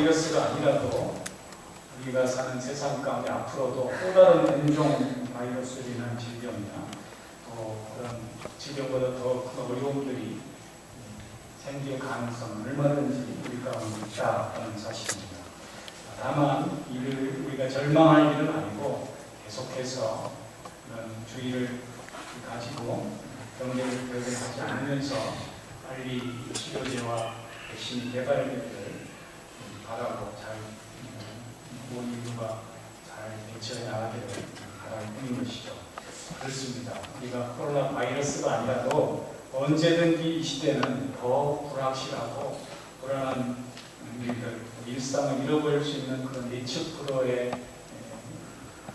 바이러스가 아니라도 우리가 사는 세상 가운데 앞으로도 또 다른 변종 바이러스로 인한 질병이나 또 그런 질병보다 더 큰 어려움들이 생길 가능성은 얼마든지 우리 가운데 있다는 사실입니다. 다만 이를 우리가 절망할 일은 아니고 계속해서 그런 주의를 가지고 병력을 배제하지 않으면서 빨리 치료제와 백신이 개발되기를 바라고 잘 모든 인류가 잘 대처해 나가기를 바라는 뿐인 것이죠. 그렇습니다. 우리가 코로나 바이러스가 아니라도 언제든지 이 시대는 더 불확실하고 불안한 우리들 일상을 잃어버릴 수 있는 그런 예측 불허의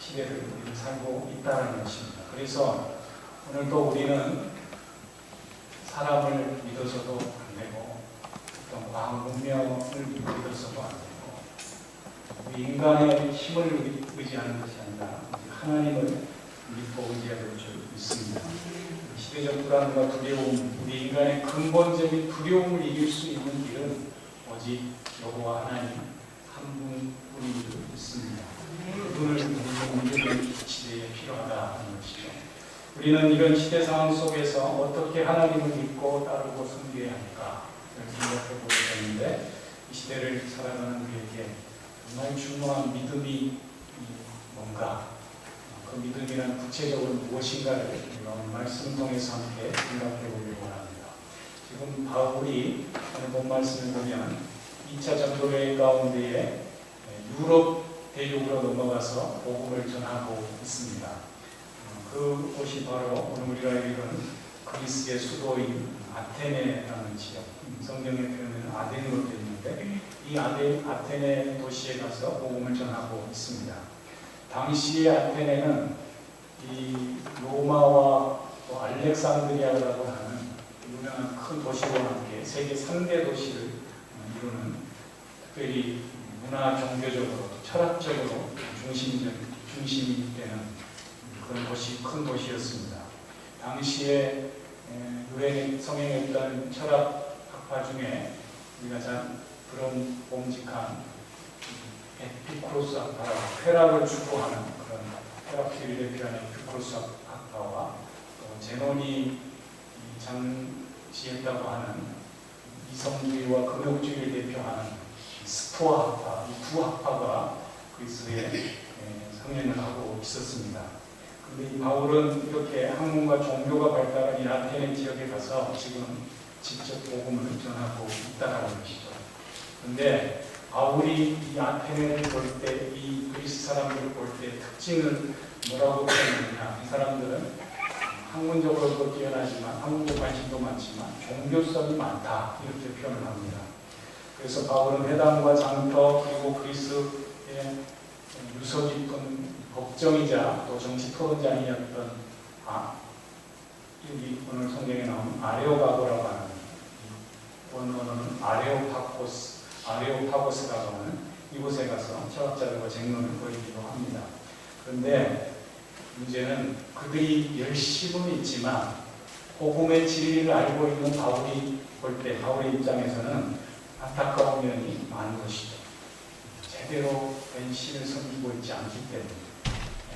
시대를 살고 있다는 것입니다. 그래서 오늘도 우리는 사람을 믿어서도 안 되고 어떤 과학 문명을 믿어서도 안 되고 우리 인간의 힘을 의지하는 것이 아니라 하나님을 믿고 의지해야 될 줄 믿습니다. 시대적 불안과 두려움, 우리 인간의 근본적인 두려움을 이길 수 있는 길은 오직 여호와 하나님 한 분뿐인 줄 믿습니다. 그분을 믿는 시대에 필요하다는 것이죠. 우리는 이런 시대 상황 속에서 어떻게 하나님을 믿고 따르고 섬겨야 할까 생각해 보게 되는데, 이 시대를 살아가는 우리에게 정말 중요한 믿음이 뭔가, 그 믿음이란 구체적으로 무엇인가를 오늘 말씀 통해서 함께 생각해 보려고 합니다. 지금 바울이 오늘 본 말씀을 보면 2차 전도회 가운데에 유럽 대륙으로 넘어가서 복음을 전하고 있습니다. 그곳이 바로 오늘 우리가 읽은 그리스의 수도인 아테네라는 지역, 성경의 표현은 아덴으로 되어 있는데 이 아테네 도시에 가서 복음을 전하고 있습니다. 당시의 아테네는 이 로마와 또 알렉산드리아라고 하는 유명한 큰 도시와 함께 세계 3대 도시를 이루는, 특별히 문화 종교적으로 철학적으로 중심이 되는 그런 도시, 큰 도시였습니다. 당시에 성행했던 철학학파 중에 우리가 잘 그런 봄직한 에피쿠로스 학파와 쾌락을 추구하는 그런 쾌락주의를 대표하는 에피쿠로스 학파와 제논이 장시했다고 하는 이성주의와 금욕주의를 대표하는 스토아 학파, 이 두 학파가 그리스에 성행을 하고 있었습니다. 그런데 이 바울은 이렇게 학문과 종교가 발달한 이 아테네 지역에 가서 지금 직접 복음을 전하고 있다는 것이죠. 그런데 바울이 이 아테네를 볼 때, 이 그리스 사람들을 볼 때 특징을 뭐라고 표현하느냐, 이 사람들은 학문적으로도 뛰어나지만, 학문적 관심도 많지만 종교성이 많다, 이렇게 표현을 합니다. 그래서 바울은 회당과 장터 그리고 그리스의 유서 깊은 법정이자 또 정치 토론장이었던 여기 오늘 성경에 나오는 아레오가고라고 하는, 원어는 아레오파고스라고 하는 이곳에 가서 철학자들과 쟁론을 벌이기도 합니다. 그런데 문제는 그들이 열심은 있지만 복음의 진리를 알고 있는 바울이 볼 때, 바울의 입장에서는 안타까운 면이 많은 것이죠. 제대로 된 신을 섬기고 있지 않기 때문에,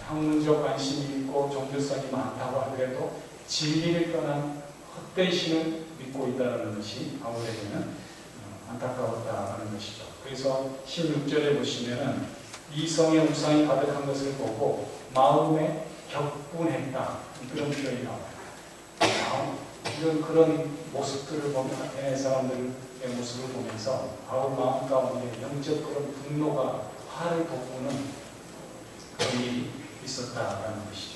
학문적 관심이 있고 종교성이 많다고 하더라도 진리를 떠난 헛된 신을 믿고 있다는 것이 바울에게는 안타까웠다는 것이죠. 그래서 16절에 보시면은 이성의 우상이 가득한 것을 보고 마음에 격분했다, 그런 표현이 나와요. 그런 모습들을 보면, 아테네 사람들의 모습을 보면서 바울 마음 가운데 영적 그런 분노가, 화를 돋구는 그런 일이 있었다라는 것이죠.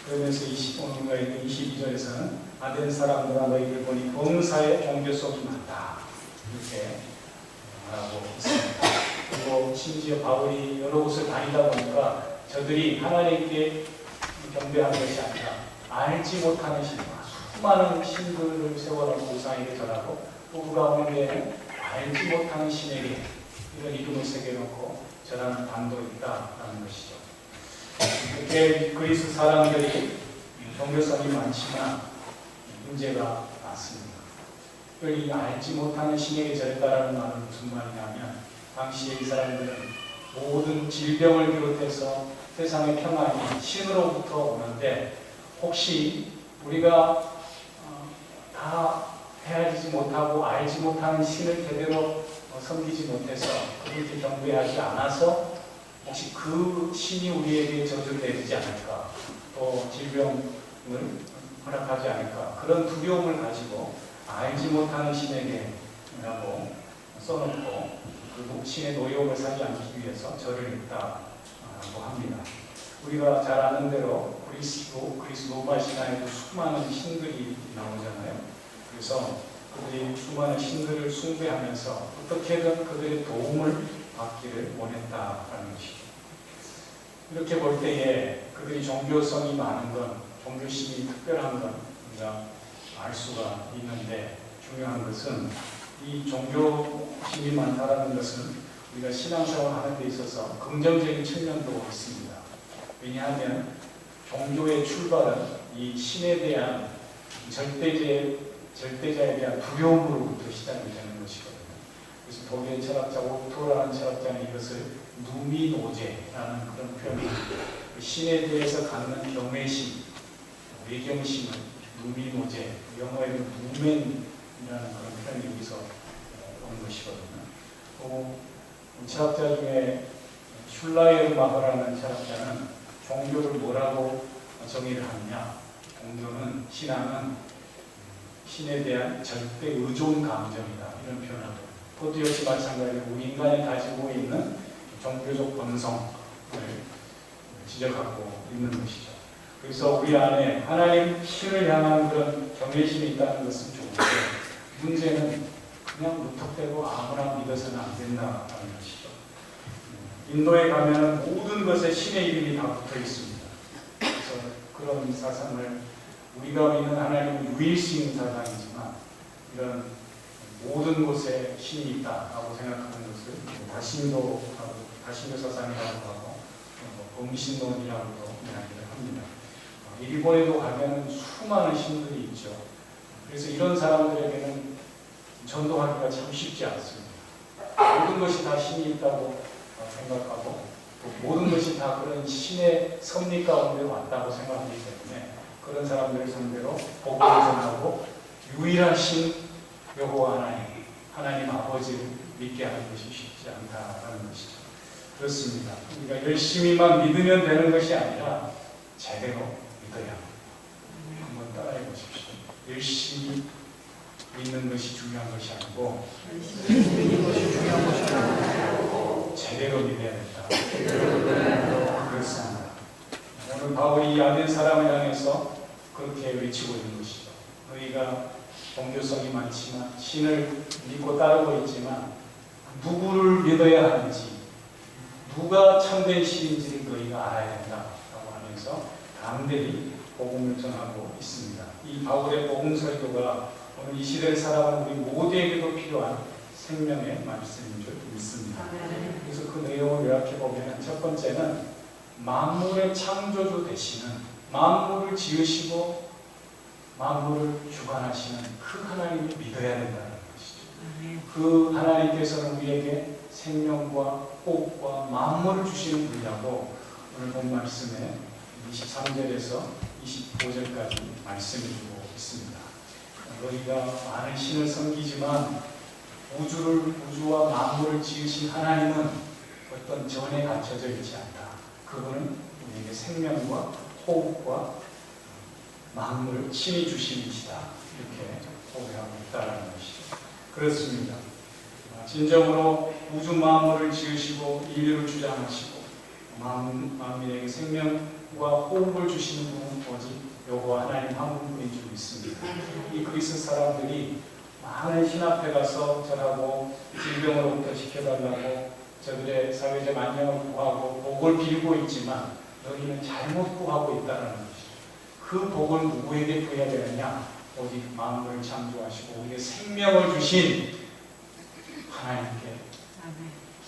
그러면서 22절에서는 아덴 사람들아 너희를 보니 범사에 종교성이 많다, 이렇게 말하고 있습니다. 그리고 심지어 바울이 여러 곳을 다니다 보니까 저들이 하나님께 경배하는 것이 아니라 알지 못하는 신, 수많은 신들을 세워놓고 우상에게 절하고 또 그 가운데에는 알지 못하는 신에게 이런 이름을 새겨놓고 절하는 반도 있다라는 것이죠. 이렇게 그리스 사람들이 종교성이 많지만 문제가 많습니다. 이 알지 못하는 신에게 절했다라는 말은 무슨 말이냐면, 당시에 이 사람들은 모든 질병을 비롯해서 세상의 평안이 신으로부터 오는데 혹시 우리가 다 헤아리지 못하고 알지 못하는 신을 제대로 섬기지 못해서 그렇게 경배하지 않아서 혹시 그 신이 우리에게 저주를 내리지 않을까, 또 질병을 허락하지 않을까, 그런 두려움을 가지고 알지 못하는 신에게 라고 써놓고 그 신의 노여움을 사지 않기 위해서 절을 했다고 합니다. 우리가 잘 아는 대로 그리스 로마 신화에도 수많은 신들이 나오잖아요. 그래서 그들이 수많은 신들을 숭배하면서 어떻게든 그들의 도움을 받기를 원했다라는 것이죠. 이렇게 볼 때에 그들이 종교성이 많은 건, 종교심이 특별한 건 우리가 알 수가 있는데, 중요한 것은 이 종교심이 많다는 것은 우리가 신앙생활 하는 데 있어서 긍정적인 측면도 있습니다. 왜냐하면 종교의 출발은 이 신에 대한 절대자에 대한 두려움으로부터 시작이 되는 것이거든요. 그래서 독일의 철학자 오토라는 철학자는 이것을 누미노제라는 그런 표현을, 신에 대해서 갖는 경외심, 외경심을 누미노제, 영어에는 누멘이라는 그런 표현이 여기서 온 것이거든요. 또 철학자 중에 슐라이르마허라는 철학자는 종교를 뭐라고 정의를 하느냐, 종교는, 신앙은 신에 대한 절대 의존 감정이다, 이런 표현을 합니다. 그것도 역시 마찬가지로 우리 인간이 가지고 있는 종교적 본성을 지적하고 있는 것이죠. 그래서 우리 안에 하나님 신을 향한 그런 경외심이 있다는 것은 좋은데, 문제는 그냥 무턱대고 아무나 믿어서는 안 된다는 것이죠. 인도에 가면 모든 것에 신의 이름이 다 붙어 있습니다. 그래서 그런 사상을, 우리가 믿는 하나님은 유일신 사상이지만 이런 모든 곳에 신이 있다라고 생각하는 것을 다신교 사상이라고 하고 범신론이라고도 이야기를 합니다. 일본에도 가면 수많은 신들이 있죠. 그래서 이런 사람들에게는 전도하기가 참 쉽지 않습니다. 모든 것이 다 신이 있다고 생각하고 또 모든 것이 다 그런 신의 섭리 가운데 왔다고 생각하기 때문에 그런 사람들을 상대로 복음을 전하고 유일한 신 여호와 하나님 아버지를 믿게 하는 것이 쉽지 않다라는 것이죠. 그렇습니다. 우리가 열심히만 믿으면 되는 것이 아니라 제대로 믿어야 합니다. 한번 따라해 보십시오. 열심히 믿는 것이 중요한 것이 아니고 제대로 믿어야 된다. 그렇습니다. 오늘 바울이 아덴 사람을 향해서 그렇게 외치고 있는 것이죠. 너희가 종교성이 많지만 신을 믿고 따르고 있지만 누구를 믿어야 하는지, 누가 참된 신인지를 너희가 알아야 된다라고 하면서 담대히 복음을 전하고 있습니다. 이 바울의 복음 설교가 오늘 이 시대를 살아가는 우리 모두에게도 필요한 생명의 말씀인 줄 믿습니다. 그래서 그 내용을 요약해 보면, 첫 번째는 만물의 창조주 되시는, 만물을 지으시고 만물을 주관하시는 그 하나님을 믿어야 된다는 것이죠. 그 하나님께서는 우리에게 생명과 호흡과 만물을 주시는 분이라고 오늘 본 말씀에 23절에서 25절까지 말씀해 주고 있습니다. 너희가 많은 신을 섬기지만 우주와 만물을 지으신 하나님은 어떤 전에 갖춰져 있지 않다. 그분은 우리에게 생명과 호흡과 만물을 친히 주신 이시다, 이렇게 고백하고 있다는 것이죠. 그렇습니다. 진정으로 우주 만물을 지으시고 인류를 주장하시고 만민에게 생명과 호흡을 주시는 분은 오직 여호와 하나님 한 분뿐인 줄 믿습니다. 이 그리스 사람들이 많은 신 앞에 가서 절하고 질병으로부터 지켜달라고 저들의 사회적 안녕을 구하고 복을 빌고 있지만 너희는 잘못 구하고 있다는 것이죠. 그 복을 누구에게 부여해야 되느냐? 오직 만물을 창조하시고 우리에게 생명을 주신 하나님께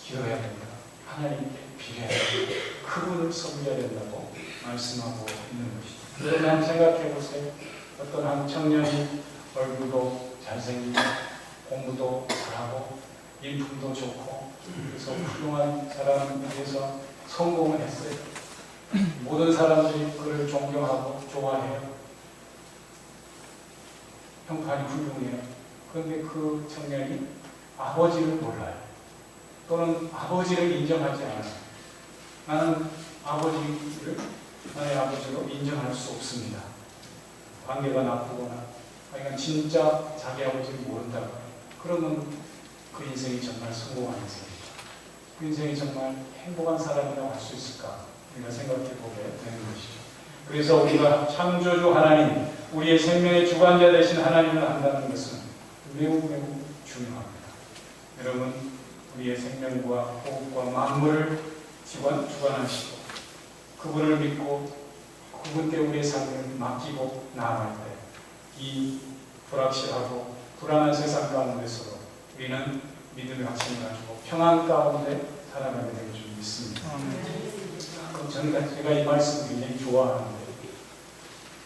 기도해야 된다. 하나님께 빌어야 된다. 그분을 섬겨야 된다고 말씀하고 있는 것이죠. 그러면 한번 생각해 보세요. 어떤 한 청년이 얼굴도 잘생기고 공부도 잘하고 인품도 좋고 그래서 훌륭한 사람에게서 성공을 했어요. 모든 사람들이 그를 존경하고 좋아해요. 형편이 훌륭해요. 그런데 그 청년이 아버지를 몰라요. 또는 아버지를 인정하지 않아요. 나는 나의 아버지로 인정할 수 없습니다. 관계가 나쁘거나, 그러니까 진짜 자기 아버지를 모른다고. 그러면 그 인생이 정말 성공한 인생이죠. 그 인생이 정말 행복한 사람이라고 할 수 있을까? 우리가 생각해 보게 되는 것이죠. 그래서 우리가 창조주 하나님, 우리의 생명의 주관자 되신 하나님을 안다는 것은 매우 중요합니다. 여러분, 우리의 생명과 호흡과 만물을 주관하시고 그분을 믿고 그분께 우리의 삶을 맡기고 나아갈 때 이 불확실하고 불안한 세상 가운데서도 우리는 믿음의 확신을 가지고 평안 가운데 살아가게 될 줄 믿습니다. 제가 이 말씀 굉장히 좋아하는데,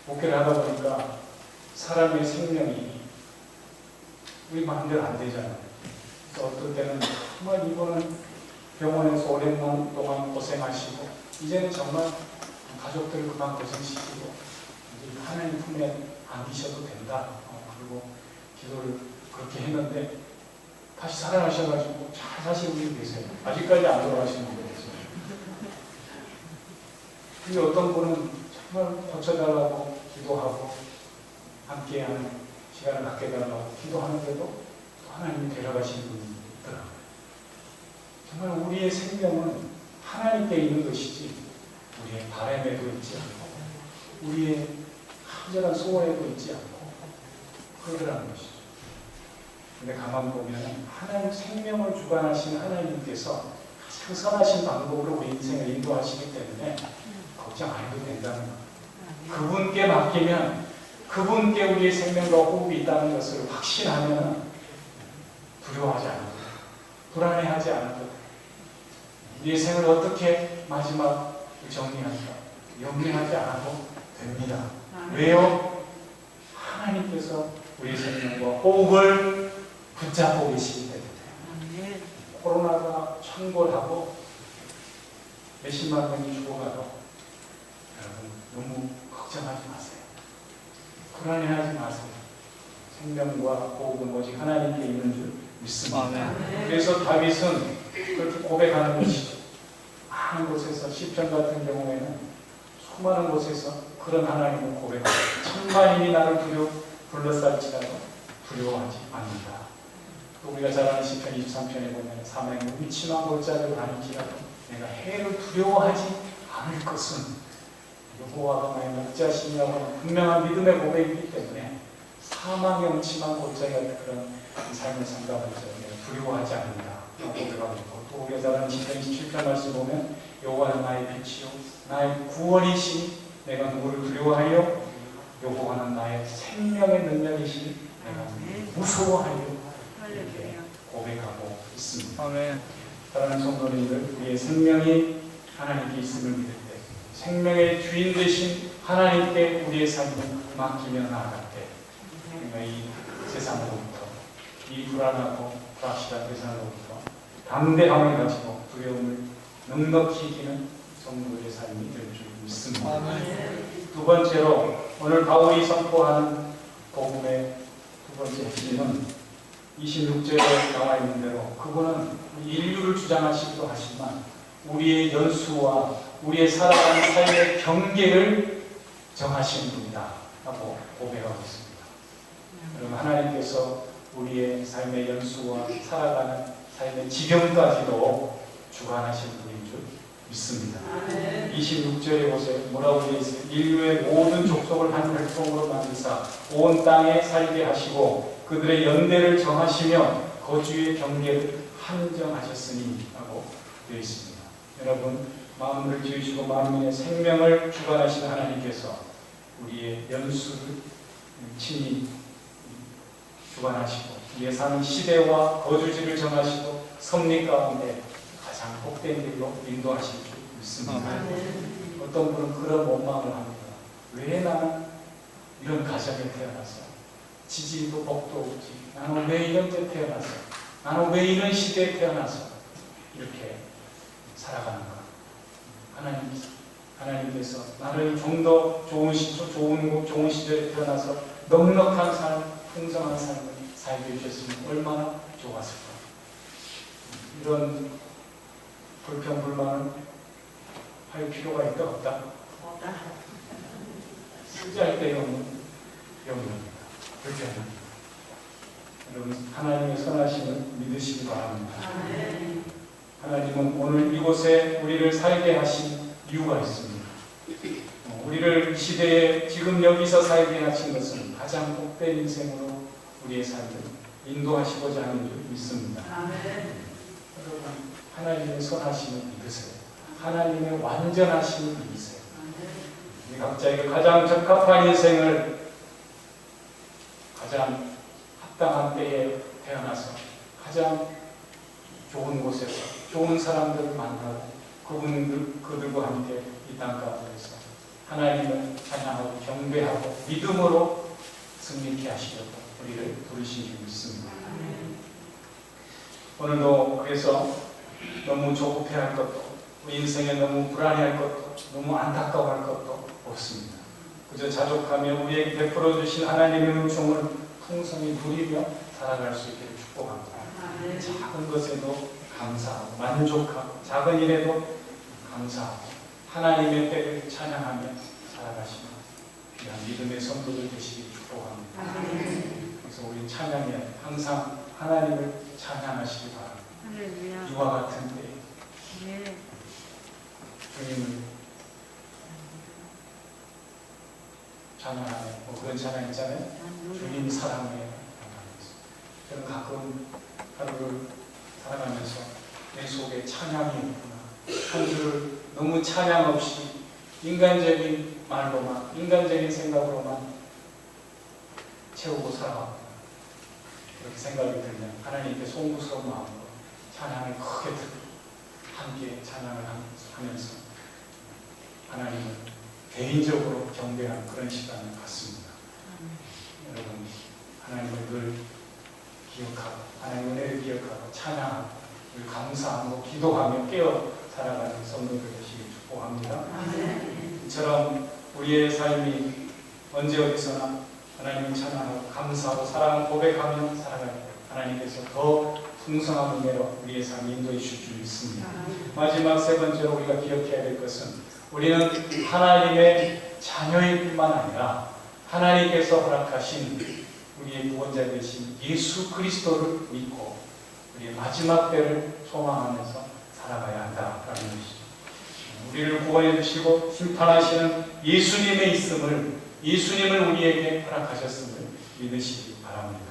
목회를 하다 보니까 사람의 생명이 우리 마음대로 안 되잖아요. 그래서 어떨 때는 정말 이분은 병원에서 오랜만 동안 고생하시고 이제는 정말 가족들을 그만 고생시키고 이제 하나님 품에 안기셔도 된다. 그리고 기도를 그렇게 했는데 다시 살아나셔가지고 잘 사시는 분이 계세요. 아직까지 안 돌아가시는 분이 계세요. 근데 어떤 분은 정말 고쳐달라고 기도하고 함께하는 시간을 갖게 달라고 기도하는데도 하나님이 데려가시는 분이 있더라고요. 정말 우리의 생명은 하나님께 있는 것이지 우리의 바람에도 있지 않고 우리의 한절한 소원에도 있지 않고 그러더라는 것이죠. 근데 가만 보면 하나님 생명을 주관하시는 하나님께서 가장 선하신 방법으로 우리 인생을 인도하시기 때문에 걱정 안 해도 된다는 것. 그분께 맡기면 그분께 우리의 생명과 호흡이 있다는 것을 확신하면 두려워하지 않아도 불안해하지 않아도 우리의 생을 어떻게 마지막 정리할까 염려하지 않아도 됩니다. 왜요? 하나님께서 우리의 생명과 호흡을 붙잡고 계시기 때문에. 코로나가 창궐하고 몇십만 명이 죽어가도 여러분 너무 걱정하지 마세요. 불안해하지 마세요. 생명과 호흡은 오직 하나님께 있는 줄 믿습니다. 그래서 다윗은 그렇게 고백하는 것이죠. 많은 곳에서 시편 같은 경우에는 수많은 곳에서 그런 하나님을 고백하고 천만인이 나를 둘러쌀지라도 두려워하지 않는다. 또 우리가 잘 아는 시편 23편에 보면 사망의 음침한 골짜기를 다닐지라도 내가 해를 두려워하지 않을 것은 여호와가 나의 목자시니라고 하는 분명한 믿음의 고백이기 때문에 사망의 음침한 골짜기 같은 그런 삶을 산다면서 내가 두려워하지 않는다. 고백하고 있고 또 우리가 잘 아는 시편 27편 말씀 보면 여호와는 나의 빛이요 나의 구원이시니 내가 누구를 두려워하여 여호와는 나의 생명의 능력이시니 내가 무서워하여 이렇게 고백하고 있습니다. 사랑하는 성도님들, 우리의 생명이 하나님께 있음을 믿을 때 생명의 주인 되신 하나님께 우리의 삶을 맡기며 나아갈 때 우리가 이 세상으로부터 이 불안하고 불확실한 세상으로부터 담대함을 가지고 두려움을 넉넉히 이기는 성도의 삶이 될 줄 믿습니다. 두 번째로 오늘 바울이 선포하는 복음의 두 번째 핵심은 26절에 나와 있는 대로 그분은 인류를 주장하시기도 하지만 우리의 연수와 우리의 살아가는 삶의 경계를 정하시는 분이다 하고 고백하고 있습니다. 여러분, 하나님께서 우리의 삶의 연수와 살아가는 삶의 지경까지도 주관하시는 분인 줄 믿습니다. 26절에 보세요. 뭐라고 되어 있어요? 인류의 모든 족속을 한 혈통으로 만드사 온 땅에 살게 하시고 그들의 연대를 정하시며 거주의 경계를 한정하셨으니 하고 되어 있습니다. 여러분, 만물을 지으시고 만민의 생명을 주관하시는 하나님께서 우리의 연수를 친히 주관하시고 우리의 사는 시대와 거주지를 정하시고 섭리 가운데 가장 복된 길로 인도하실 줄 믿습니다. 어떤 분은 그런 원망을 합니다. 왜 나는 이런 가정에 태어나서 지지도 복도 없지? 나는 왜 이런 데 태어나서? 나는 왜 이런 시대에 태어나서? 이렇게 살아가는 것. 하나님께서 나를 좀 더 좋은 시절에 태어나서 넉넉한 삶, 풍성한 삶을 살게 해주셨으면 얼마나 좋았을까. 이런 불평불만은 할 필요가 있다 없다? 쓸데없는 영역입니다. 불평입니다. 여러분, 하나님의 선하심을 믿으시기 바랍니다. 하나님은 오늘 이곳에 우리를 살게 하신 이유가 있습니다. 우리를 이 시대에 지금 여기서 살게 하신 것은 가장 복된 인생으로 우리의 삶을 인도하시고자 하는 줄 믿습니다. 여러분, 하나님의 선하심을 믿으세요. 하나님의 완전하심을 믿으세요. 우리 각자에게 가장 적합한 인생을 가장 합당한 때에 태어나서 가장 좋은 곳에서 좋은 사람들을 만나고 그들과 함께 이 땅 가운데서 하나님을 찬양하고 경배하고 믿음으로 승리케 하시려고 우리를 부르신 줄 믿습니다. 오늘도 그래서 너무 조급해할 것도 인생에 너무 불안해할 것도 너무 안타까워할 것도 없습니다. 그저 자족하며 우리에게 베풀어 주신 하나님의 은총을 풍성히 누리며 살아갈 수 있기를 축복합니다. 작은 것에도 감사하고 만족하고 작은 일에도 감사하고 하나님의 때를 찬양하며 살아가시며 귀한 믿음의 성도들 되시길 축복합니다. 그래서 우리 찬양에 항상 하나님을 찬양하시기 바랍니다. 이와 같은 때에 주님을 찬양하며 그런 찬양 있잖아요. 주님 사랑해. 저는 가끔 하루를 살아가면서 내 속에 찬양이 있구나. 한 주를 너무 찬양 없이 인간적인 말로만, 인간적인 생각으로만 채우고 살아왔구나. 그렇게 생각이 들면 하나님께 송구스러운 마음으로 찬양을 크게 듣고 함께 찬양을 하면서 하나님을 개인적으로 경배하는 그런 시간을 갖습니다. 여러분, 하나님을 늘 기억하고 하나님의 은혜를 기억하고 찬양하고 늘 감사하고 기도하며 깨어 살아가는 성도들 되시길 축복합니다. 이처럼 우리의 삶이 언제 어디서나 하나님을 찬양하고 감사하고 사랑을 고백하며 살아갈 때 하나님께서 더 풍성한 은혜로 우리의 삶을 인도해 주실 줄 믿습니다. 마지막 세 번째로 우리가 기억해야 될 것은 우리는 하나님의 자녀일 뿐만 아니라 하나님께서 허락하신 우리의 구원자 되신 예수 그리스도를 믿고 우리의 마지막 때를 소망하면서 살아가야 한다라는 것이죠. 우리를 구원해 주시고 심판하시는 예수님의 있음을, 예수님을 우리에게 허락하셨음을 믿으시기 바랍니다.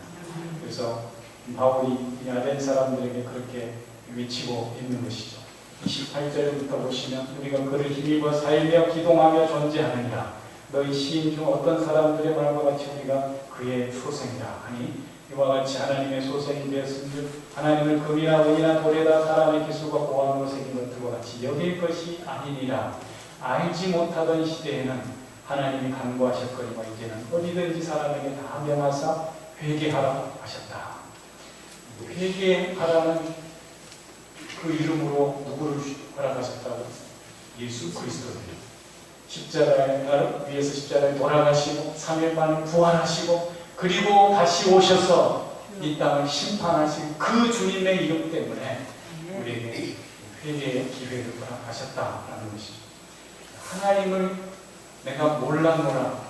그래서 바울이 아덴 사람들에게 그렇게 외치고 있는 것이죠. 28절부터 보시면 우리가 그를 힘입어 살며 기동하며 존재하느니라. 너희 시인 중 어떤 사람들의 말과 같이 우리가 그의 소생이라 하니 이와 같이 하나님의 소생이 되었은즉 하나님을 금이나 은이나 돌에다 사람의 기술과 고함으로 새긴 것들과 같이 여길 것이 아니니라. 알지 못하던 시대에는 하나님이 간구하셨거니와 이제는 어디든지 사람에게 다 명하사 회개하라 하셨다. 회개하라는 그 이름으로 누구를 허락하셨다고? 예수 그리스도를. 십자가에 위해서 십자가에 돌아가시고 3일 만에 부활하시고 그리고 다시 오셔서 이 땅을 심판하신 그 주님의 이름 때문에 우리에게 회개의 기회를 허락하셨다라는 것이죠. 하나님을 내가 몰랐노라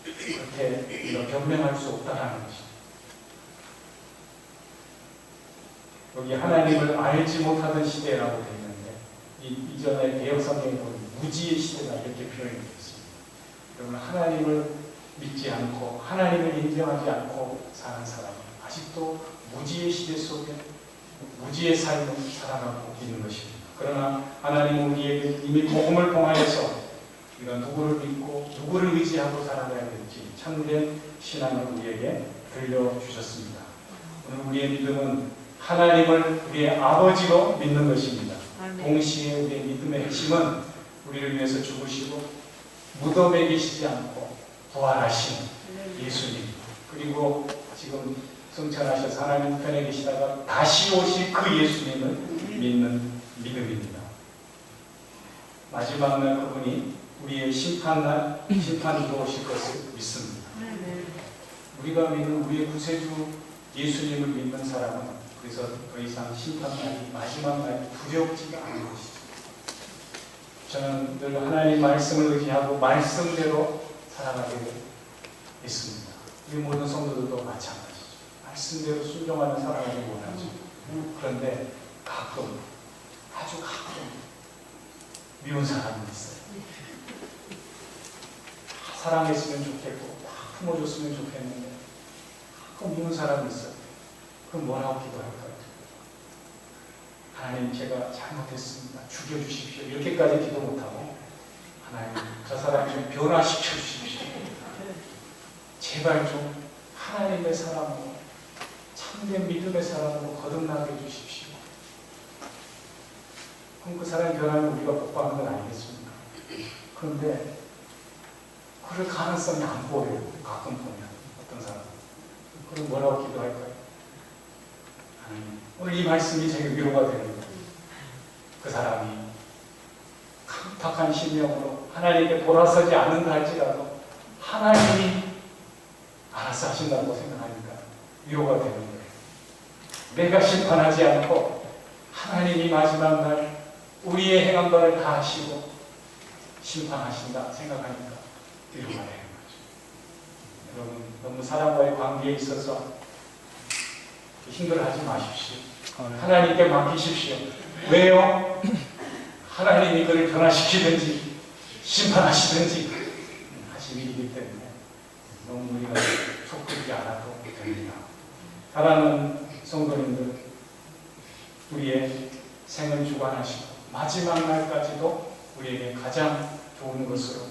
그렇게 우리가 변명할 수 없다는 것이죠. 여기 하나님을 알지 못하던 시대라고 되어 있는데 이전에 개혁성경에 보면 무지의 시대가 이렇게 표현이 되어 있습니다. 여러분, 하나님을 믿지 않고 하나님을 인정하지 않고 사는 사람은 아직도 무지의 시대 속에 무지의 삶을 살아가고 있는 것입니다. 그러나 하나님은 우리에게 이미 복음을 통하여서 우리가 누구를 믿고 누구를 의지하고 살아가야 될지 참된 신앙을 우리에게 들려주셨습니다. 오늘 우리의 믿음은 하나님을 우리의 아버지로 믿는 것입니다. 동시에 우리의 믿음의 핵심은 우리를 위해서 죽으시고 무덤에 계시지 않고 부활하신 예수님, 그리고 지금 승천하셔서 하나님 편에 계시다가 다시 오실 그 예수님을 믿는 믿음입니다. 마지막 날 그분이 우리의 심판날, 심판으로 오실 것을 믿습니다. 우리가 믿는 우리의 구세주 예수님을 믿는 사람은 그래서 더 이상 심판날이 마지막 날이 두렵지가 않은 것이죠. 저는 늘 하나님 말씀을 의지하고 말씀대로 살아가게 있습니다. 우리 모든 성도들도 마찬가지죠. 말씀대로 순종하는 살아가기 원하죠. 그런데 가끔, 아주 가끔 미운 사람이 있어요. 다 사랑했으면 좋겠고 다 품어줬으면 좋겠는데 가끔 미운 사람이 있어요. 그럼 뭐라고 기도할까요? 하나님, 제가 잘못했습니다. 죽여주십시오. 이렇게까지 기도 못하고 하나님, 저 사람 좀 변화시켜 주십시오. 제발 좀 하나님의 사람으로, 참된 믿음의 사람으로 거듭나게 해주십시오. 그럼 그 사람이 변하면 우리가 복받는 건 아니겠습니까? 그런데 그럴 가능성이 안 보여요. 가끔 보면 어떤 사람. 그럼 뭐라고 기도할까요? 하나님, 오늘 이 말씀이 제게 위로가 되는 거예요. 그 사람이 강팍한 심령으로 하나님께 돌아서지 않는다 할지라도 하나님이 알아서 하신다고 생각하니까 위로가 되는 거예요. 내가 심판하지 않고 하나님이 마지막 날 우리의 행한 바를 다 하시고 심판하신다 생각하니까 위로가 되는 거죠. 여러분, 너무 사람과의 관계에 있어서 힘들어하지 마십시오. 하나님께 맡기십시오. 왜요? 하나님이 그를 변화시키든지 심판하시든지 하신 일이기 때문에 너무 우리가 속들지 않아도 됩니다. 사랑하는 성도님들, 우리의 생을 주관하시고 마지막 날까지도 우리에게 가장 좋은 것으로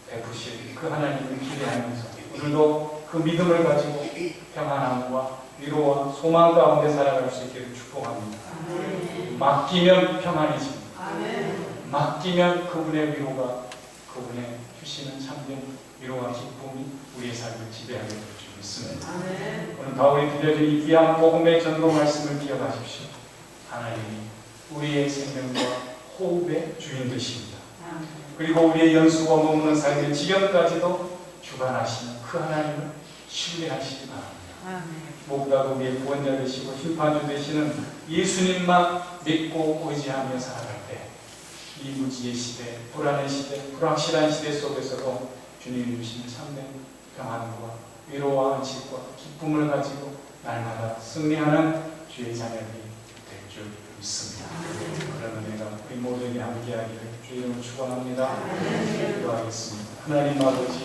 베푸실 그 하나님을 기대하면서 오늘도 그 믿음을 가지고 평안함과 위로와 소망 가운데 살아갈 수 있기를 축복합니다. 맡기면 평안해집니다. 맡기면 그분의 위로가, 그분의 주시는 참된 위로와 기쁨이 우리의 삶을 지배하게 될 줄 믿습니다. 오늘 바울이 들려준 이 귀한 복음의 전도 말씀을 기억하십시오. 하나님이 우리의 생명과 호흡의 주인 되십니다. 그리고 우리의 연수와 머무는 삶의 지경까지도 주관하시는 그 하나님을 신뢰하시기 바랍니다. 무엇보다도 우리의 구원자 되시고 심판주 되시는 예수님만 믿고 의지하며 살아갈 때 이 무지의 시대, 불안의 시대, 불확실한 시대 속에서도 주님이 주시는 참된 평안과 위로와 안식과 기쁨을 가지고 날마다 승리하는 주의 자녀들이 될 줄 믿습니다. 그런 은혜가 우리 모두에게 함께하기를 주의 이름으로 축원합니다. 기도하겠습니다. 하나님 아버지,